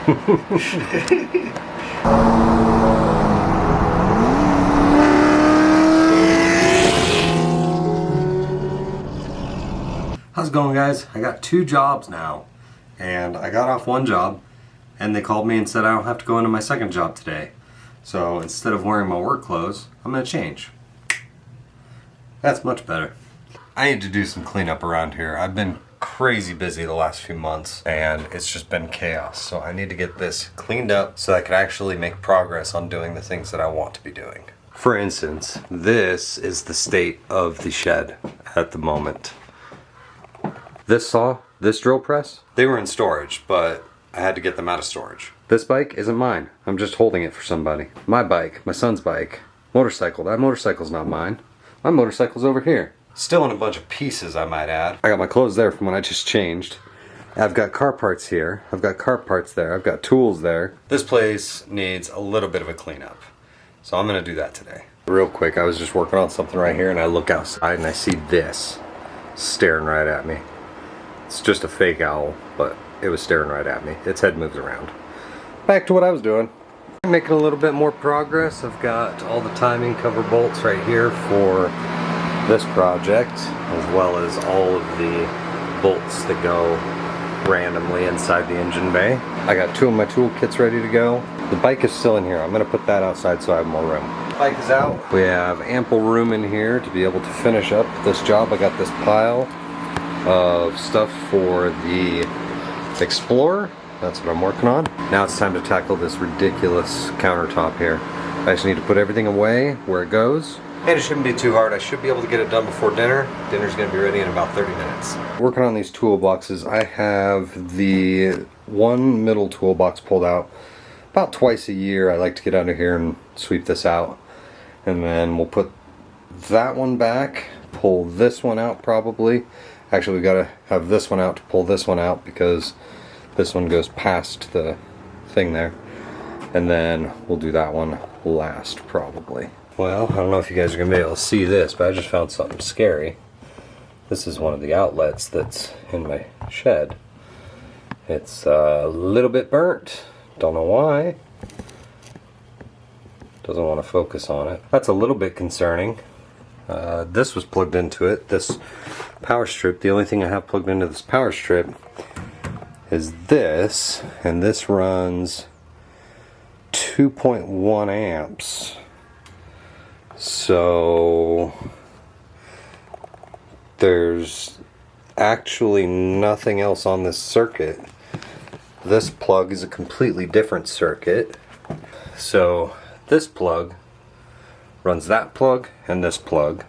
How's it going, guys? I got 2 jobs now, and I got off one job and they called me and said I don't have to go into my second job today. So instead of wearing my work clothes, I'm gonna change. That's much better. I need to do some cleanup around here. I've been crazy busy the last few months and it's just been chaos. So I need to get this cleaned up so I can actually make progress on doing the things that I want to be doing. For instance, this is the state of the shed at the moment. This saw, this drill press, they were in storage, but I had to get them out of storage. This bike isn't mine. I'm just holding it for somebody. My bike, my son's bike, motorcycle. That motorcycle's not mine. My motorcycle's over here. Still in a bunch of pieces, I might add. I got my clothes there from when I just changed. I've got car parts here. I've got car parts there. I've got tools there. This place needs a little bit of a cleanup. So I'm gonna do that today. Real quick, I was just working on something right here and I look outside and I see this staring right at me. It's just a fake owl, but it was staring right at me. Its head moves around. Back to what I was doing. I'm making a little bit more progress. I've got all the timing cover bolts right here for this project, as well as all of the bolts that go randomly inside the engine bay. I got 2 of my tool kits ready to go. The bike is still in here. I'm gonna put that outside so I have more room. Bike is out. We have ample room in here to be able to finish up this job. I got this pile of stuff for the Explorer. That's what I'm working on. Now it's time to tackle this ridiculous countertop here. I just need to put everything away where it goes. And it shouldn't be too hard. I should be able to get it done before dinner. Dinner's gonna be ready in about 30 minutes. Working on these toolboxes, I have the one middle toolbox pulled out about twice a year. I like to get under here and sweep this out. And then we'll put that one back, pull this one out probably. Actually, we gotta have this one out to pull this one out because this one goes past the thing there. And then we'll do that one last probably. Well, I don't know if you guys are gonna be able to see this, but I just found something scary. This is one of the outlets that's in my shed. It's a little bit burnt. Don't know why. Doesn't want to focus on it. That's a little bit concerning. This was plugged into it, this power strip. The only thing I have plugged into this power strip is this, and this runs 2.1 amps. So there's actually nothing else on this circuit. This plug is a completely different circuit. So this plug runs that plug and this plug.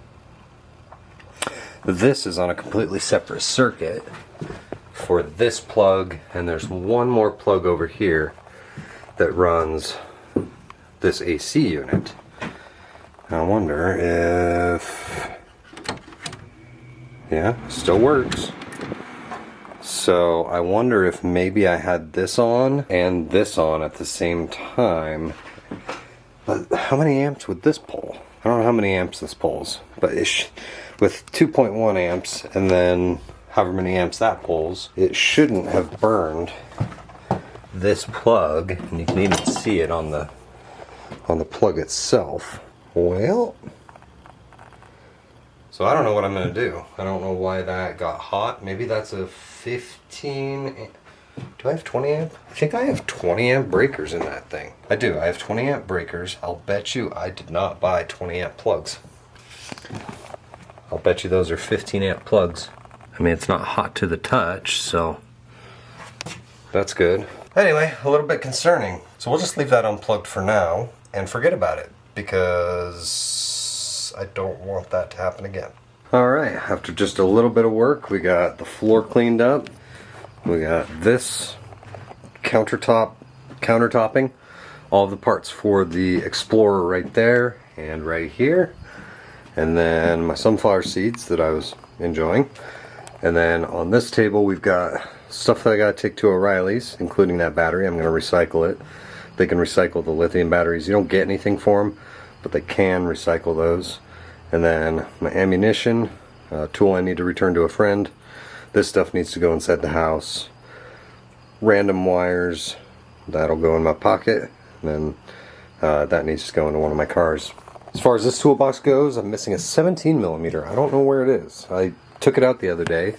This is on a completely separate circuit for this plug, and there's one more plug over here that runs this AC unit. I wonder if, yeah, still works. So I wonder if maybe I had this on and this on at the same time. But how many amps would this pull? I don't know how many amps this pulls, but with 2.1 amps and then however many amps that pulls, it shouldn't have burned this plug, and you can even see it on the plug itself. Well, so I don't know what I'm gonna do. I don't know why that got hot. Maybe that's a 15. Do I have 20 amp? I think I have 20 amp breakers in that thing. I do. I have 20 amp breakers. I'll bet you I did not buy 20 amp plugs. I'll bet you those are 15 amp plugs. I mean, it's not hot to the touch, so that's good. Anyway, a little bit concerning. So we'll just leave that unplugged for now and forget about it because I don't want that to happen again. All right, after just a little bit of work, we got the floor cleaned up. We got this countertopping, all of the parts for the Explorer right there and right here, and then my sunflower seeds that I was enjoying. And then on this table we've got stuff that I gotta take to O'Reilly's, including that battery. I'm gonna recycle it. They can recycle the lithium batteries. You don't get anything for them, but they can recycle those. And then my ammunition, tool I need to return to a friend. This stuff needs to go inside the house. Random wires, that'll go in my pocket, and then that needs to go into one of my cars. As far as this toolbox goes, I'm missing a 17mm. I don't know where it is. I took it out the other day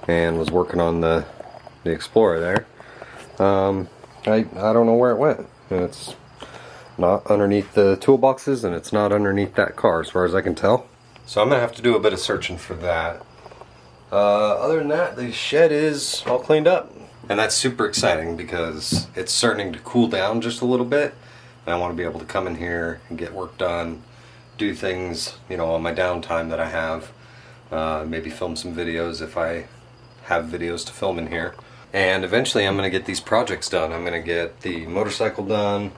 and was working on the Explorer there. I don't know where it went. It's not underneath the toolboxes, and it's not underneath that car as far as I can tell. So I'm gonna have to do a bit of searching for that. Other than that, the shed is all cleaned up, and that's super exciting because it's starting to cool down just a little bit, and I want to be able to come in here and get work done, do things, you know, on my downtime that I have. Maybe film some videos if I have videos to film in here. And eventually I'm going to get these projects done. I'm going to get the motorcycle done.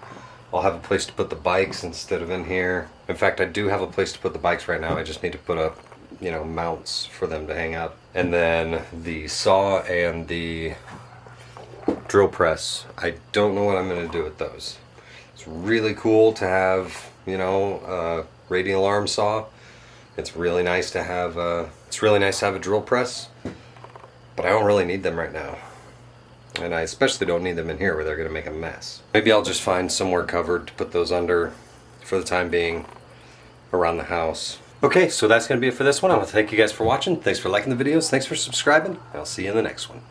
I'll have a place to put the bikes instead of in here. In fact, I do have a place to put the bikes right now. I just need to put up, you know, mounts for them to hang up. And then the saw and the drill press, I don't know what I'm going to do with those. It's really cool to have, you know, a radial alarm saw. It's really nice to have a drill press, but I don't really need them right now. And I especially don't need them in here where they're going to make a mess. Maybe I'll just find somewhere covered to put those under for the time being around the house. Okay, so that's going to be it for this one. I want to thank you guys for watching. Thanks for liking the videos. Thanks for subscribing. I'll see you in the next one.